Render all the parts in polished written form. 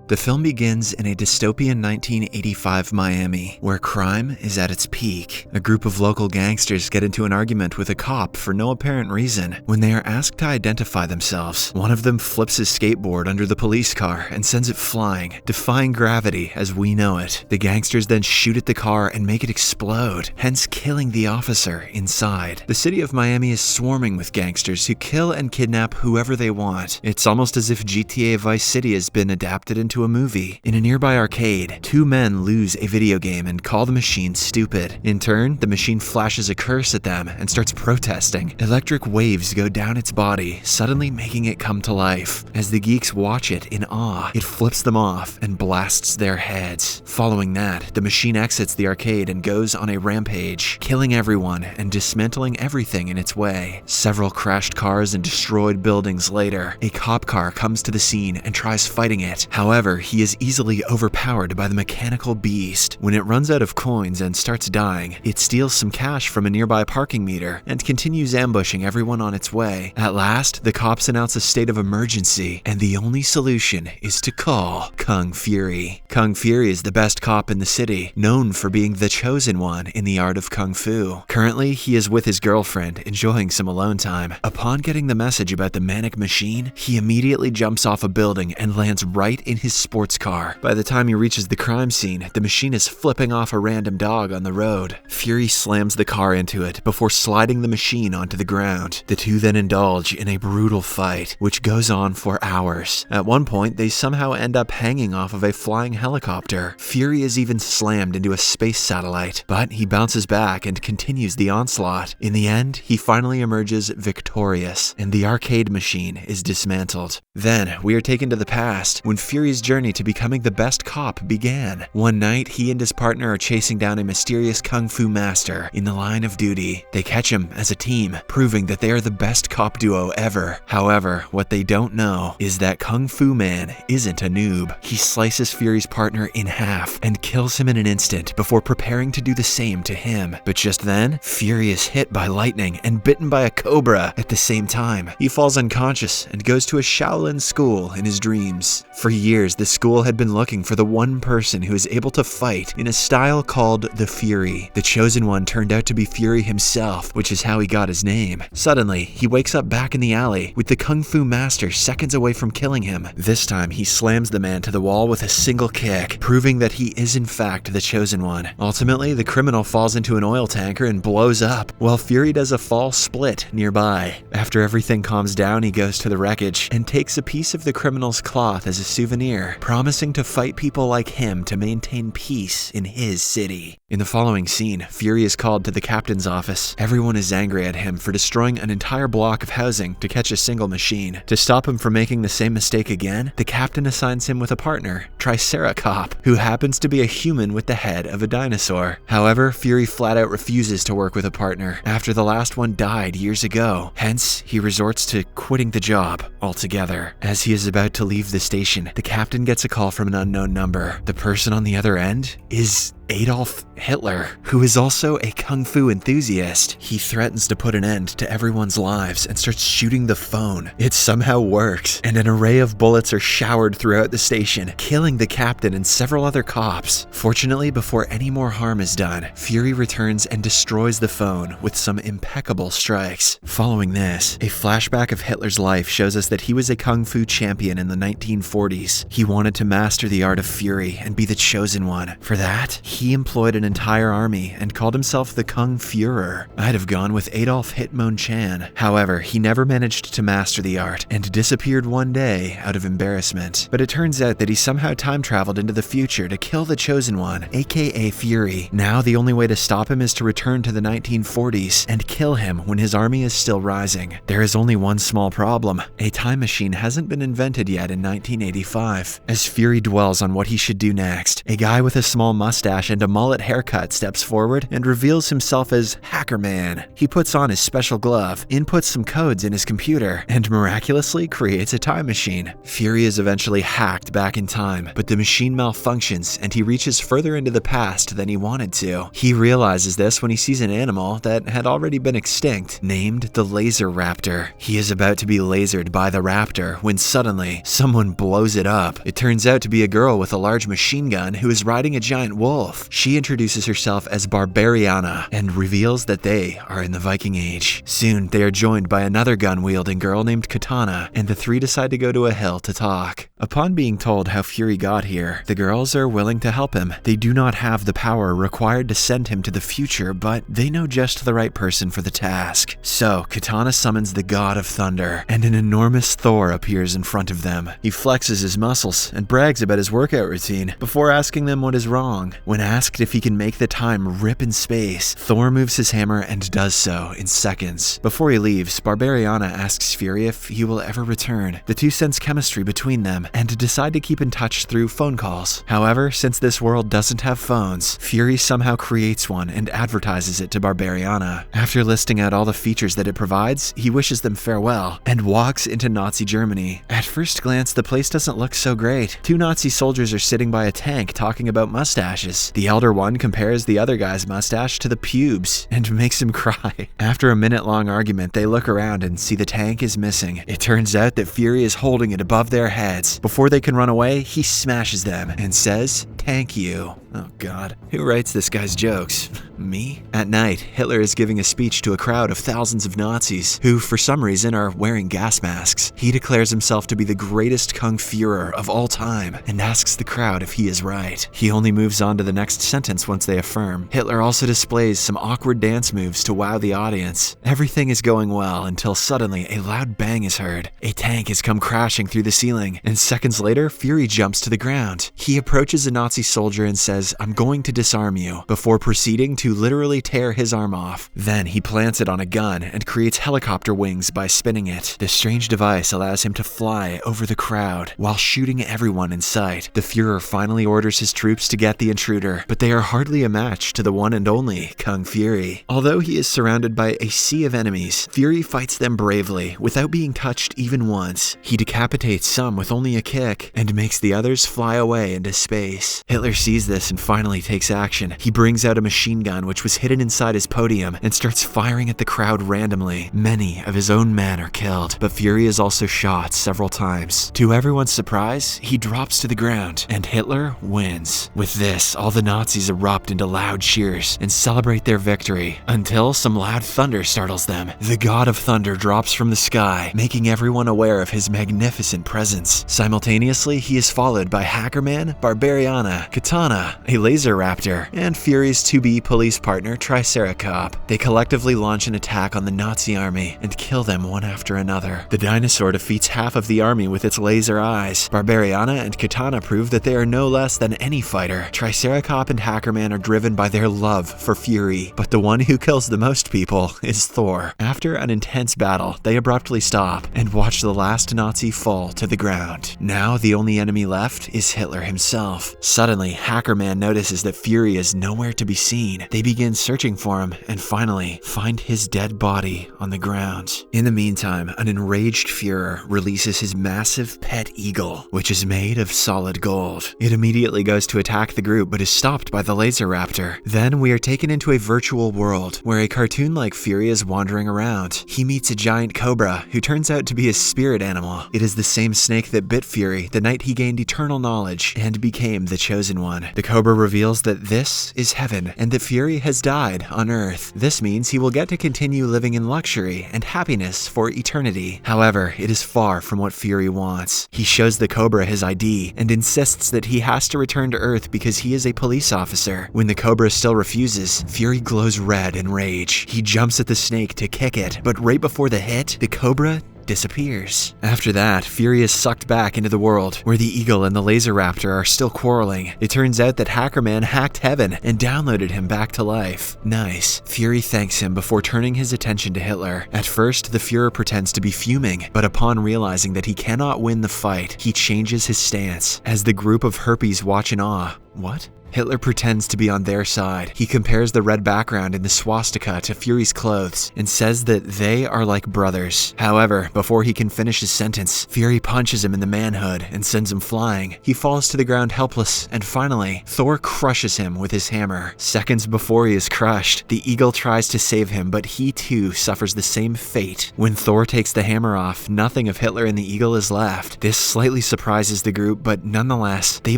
The film begins in a dystopian 1985 Miami, where crime is at its peak. A group of local gangsters get into an argument with a cop for no apparent reason. When they are asked to identify themselves, one of them flips his skateboard under the police car and sends it flying, defying gravity as we know it. The gangsters then shoot at the car and make it explode, hence killing the officer inside. The city of Miami is swarming with gangsters who kill and kidnap whoever they want. It's almost as if GTA Vice City has been adapted into a movie. In a nearby arcade, two men lose a video game and call the machine stupid. In turn, the machine flashes a curse at them and starts protesting. Electric waves go down its body, suddenly making it come to life. As the geeks watch it in awe, it flips them off and blasts their heads. Following that, the machine exits the arcade and goes on a rampage, killing everyone and dismantling everything in its way. Several crashed cars and destroyed buildings later, a cop car comes to the scene and tries fighting it. However, he is easily overpowered by the mechanical beast. When it runs out of coins and starts dying, it steals some cash from a nearby parking meter and continues ambushing everyone on its way. At last, the cops announce a state of emergency, and the only solution is to call Kung Fury. Kung Fury is the best cop in the city, known for being the chosen one in the art of Kung Fu. Currently, he is with his girlfriend, enjoying some alone time. Upon getting the message about the manic machine, he immediately jumps off a building and lands right in his sports car. By the time he reaches the crime scene, the machine is flipping off a random dog on the road. Fury slams the car into it before sliding the machine onto the ground. The two then indulge in a brutal fight, which goes on for hours. At one point, they somehow end up hanging off of a flying helicopter. Fury is even slammed into a space satellite, but he bounces back and continues the onslaught. In the end, he finally emerges victorious, and the arcade machine is dismantled. Then, we are taken to the past, when Fury's journey to becoming the best cop began. One night, he and his partner are chasing down a mysterious kung fu master in the line of duty. They catch him as a team, proving that they are the best cop duo ever. However, what they don't know is that Kung Fu Man isn't a noob. He slices Fury's partner in half and kills him in an instant before preparing to do the same to him. But just then, Fury is hit by lightning and bitten by a cobra at the same time. He falls unconscious and goes to a Shaolin school in his dreams. For years, the school had been looking for the one person who is able to fight in a style called the Fury. The chosen one turned out to be Fury himself, which is how he got his name. Suddenly, he wakes up back in the alley with the Kung Fu master seconds away from killing him. This time, he slams the man to the wall with a single kick, proving that he is in fact the chosen one. Ultimately, the criminal falls into an oil tanker and blows up, while Fury does a fall split nearby. After everything calms down, he goes to the wreckage and takes a piece of the criminal's cloth as a souvenir, promising to fight people like him to maintain peace in his city. In the following scene, Fury is called to the captain's office. Everyone is angry at him for destroying an entire block of housing to catch a single machine. To stop him from making the same mistake again, the captain assigns him with a partner, Triceracop, who happens to be a human with the head of a dinosaur. However, Fury flat out refuses to work with a partner after the last one died years ago. Hence, he resorts to quitting the job altogether. As he is about to leave the station, the captain gets a call from an unknown number. The person on the other end is Adolf Hitler, who is also a kung fu enthusiast. He threatens to put an end to everyone's lives and starts shooting the phone. It somehow works, and an array of bullets are showered throughout the station, killing the captain and several other cops. Fortunately, before any more harm is done, Fury returns and destroys the phone with some impeccable strikes. Following this, a flashback of Hitler's life shows us that he was a kung fu champion in the 1940s. He wanted to master the art of fury and be the chosen one. For that, he employed an entire army and called himself the Kung Führer. I'd have gone with Adolf Hitler Chan. However, he never managed to master the art and disappeared one day out of embarrassment. But it turns out that he somehow time traveled into the future to kill the chosen one, a.k.a. Fury. Now the only way to stop him is to return to the 1940s and kill him when his army is still rising. There is only one small problem. A time machine hasn't been invented yet in 1985. As Fury dwells on what he should do next, a guy with a small mustache mustache and a mullet haircut, steps forward and reveals himself as Hackerman. He puts on his special glove, inputs some codes in his computer, and miraculously creates a time machine. Fury is eventually hacked back in time, but the machine malfunctions and he reaches further into the past than he wanted to. He realizes this when he sees an animal that had already been extinct, named the laser raptor. He is about to be lasered by the raptor when suddenly someone blows it up. It turns out to be a girl with a large machine gun who is riding a giant wolf. She introduces herself as Barbarianna and reveals that they are in the Viking Age. Soon, they are joined by another gun-wielding girl named Katana, and the three decide to go to a hill to talk. Upon being told how Fury got here, the girls are willing to help him. They do not have the power required to send him to the future, but they know just the right person for the task. So, Katana summons the god of thunder, and an enormous Thor appears in front of them. He flexes his muscles and brags about his workout routine before asking them what is wrong. When asked if he can make the time rip in space, Thor moves his hammer and does so in seconds. Before he leaves, Barbarianna asks Fury if he will ever return. The two sense chemistry between them and decide to keep in touch through phone calls. However, since this world doesn't have phones, Fury somehow creates one and advertises it to Barbarianna. After listing out all the features that it provides, he wishes them farewell and walks into Nazi Germany. At first glance, the place doesn't look so great. Two Nazi soldiers are sitting by a tank talking about mustaches. The elder one compares the other guy's mustache to the pubes and makes him cry. After a minute-long argument, they look around and see the tank is missing. It turns out that Fury is holding it above their heads. Before they can run away, he smashes them and says, "Thank you." Oh god, who writes this guy's jokes? Me? At night, Hitler is giving a speech to a crowd of thousands of Nazis who, for some reason, are wearing gas masks. He declares himself to be the greatest Kung Führer of all time and asks the crowd if he is right. He only moves on to the next sentence once they affirm. Hitler also displays some awkward dance moves to wow the audience. Everything is going well until suddenly a loud bang is heard. A tank has come crashing through the ceiling, and seconds later, Fury jumps to the ground. He approaches a Nazi soldier and says, "I'm going to disarm you," before proceeding to literally tear his arm off. Then he plants it on a gun and creates helicopter wings by spinning it. The strange device allows him to fly over the crowd while shooting everyone in sight. The Führer finally orders his troops to get the intruder, but they are hardly a match to the one and only Kung Fury. Although he is surrounded by a sea of enemies, Fury fights them bravely without being touched even once. He decapitates some with only a kick and makes the others fly away into space. Hitler sees this and finally takes action. He brings out a machine gun which was hidden inside his podium and starts firing at the crowd randomly. Many of his own men are killed, but Fury is also shot several times. To everyone's surprise, he drops to the ground and Hitler wins. With this, all the Nazis erupt into loud cheers and celebrate their victory until some loud thunder startles them. The god of thunder drops from the sky, making everyone aware of his magnificent presence. Simultaneously, he is followed by Hackerman, Barbarianna, Katana, a laser raptor, and Fury's to-be police partner Triceracop. They collectively launch an attack on the Nazi army and kill them one after another. The dinosaur defeats half of the army with its laser eyes. Barbarianna and Katana prove that they are no less than any fighter. Triceracop and Hackerman are driven by their love for Fury, but the one who kills the most people is Thor. After an intense battle, they abruptly stop and watch the last Nazi fall to the ground. Now the only enemy left is Hitler himself. Suddenly, Hackerman notices that Fury is nowhere to be seen. They begin searching for him and finally find his dead body on the ground. In the meantime, an enraged Führer releases his massive pet eagle, which is made of solid gold. It immediately goes to attack the group but is stopped by the laser raptor. Then we are taken into a virtual world where a cartoon-like Fury is wandering around. He meets a giant cobra who turns out to be a spirit animal. It is the same snake that bit Fury the night he gained eternal knowledge and became the Chosen One. The cobra reveals that this is heaven and that Fury has died on Earth. This means he will get to continue living in luxury and happiness for eternity. However, it is far from what Fury wants. He shows the cobra his ID and insists that he has to return to Earth because he is a police officer. When the cobra still refuses, Fury glows red in rage. He jumps at the snake to kick it, but right before the hit, the cobra disappears. After that, Fury is sucked back into the world where the eagle and the laser raptor are still quarreling. It turns out that Hackerman hacked heaven and downloaded him back to life. Nice. Fury thanks him before turning his attention to Hitler. At first, the Führer pretends to be fuming, but upon realizing that he cannot win the fight, he changes his stance. As the group of herpes watch in awe, what? Hitler pretends to be on their side. He compares the red background in the swastika to Fury's clothes and says that they are like brothers. However, before he can finish his sentence, Fury punches him in the manhood and sends him flying. He falls to the ground helpless, and finally, Thor crushes him with his hammer. Seconds before he is crushed, the eagle tries to save him, but he too suffers the same fate. When Thor takes the hammer off, nothing of Hitler and the eagle is left. This slightly surprises the group, but nonetheless, they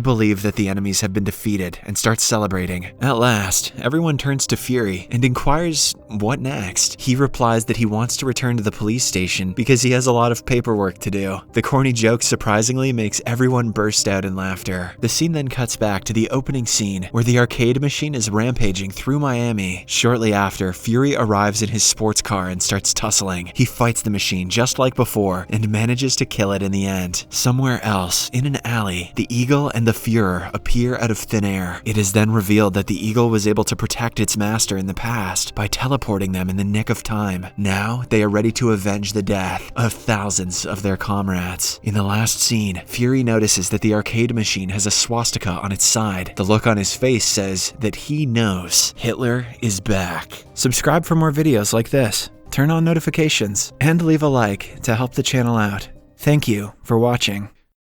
believe that the enemies have been defeated and start celebrating. At last, everyone turns to Fury and inquires what next. He replies that he wants to return to the police station because he has a lot of paperwork to do. The corny joke surprisingly makes everyone burst out in laughter. The scene then cuts back to the opening scene where the arcade machine is rampaging through Miami. Shortly after, Fury arrives in his sports car and starts tussling. He fights the machine just like before and manages to kill it in the end. Somewhere else, in an alley, the eagle and the Führer appear out of thin air. It is then revealed that the eagle was able to protect its master in the past by teleporting them in the nick of time. Now, they are ready to avenge the death of thousands of their comrades. In the last scene, Fury notices that the arcade machine has a swastika on its side. The look on his face says that he knows Hitler is back. Subscribe for more videos like this, turn on notifications, and leave a like to help the channel out. Thank you for watching.